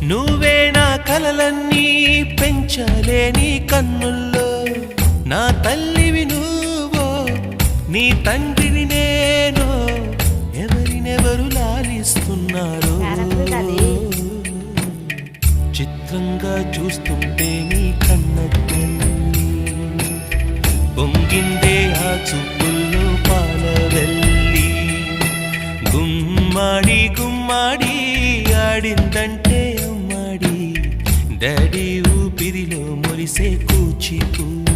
నువ్వే నా కలలన్నీ పెంచలేని కన్నుల్లో నా తల్లివి నువ్వో నీ తండ్రిని నేను ఎవరినెవరు లాలిస్తున్నారో చిత్రంగా చూస్తుంటే నీ కన్న తల్లి పొంగిందే ఆ చూపుల్లో పాలవెల్లి గుమ్మాడి గుమ్మాడి ఆడిందంటే అమ్మాడి డాడీ ఊపిరిలో మురిసే కూచిపూడి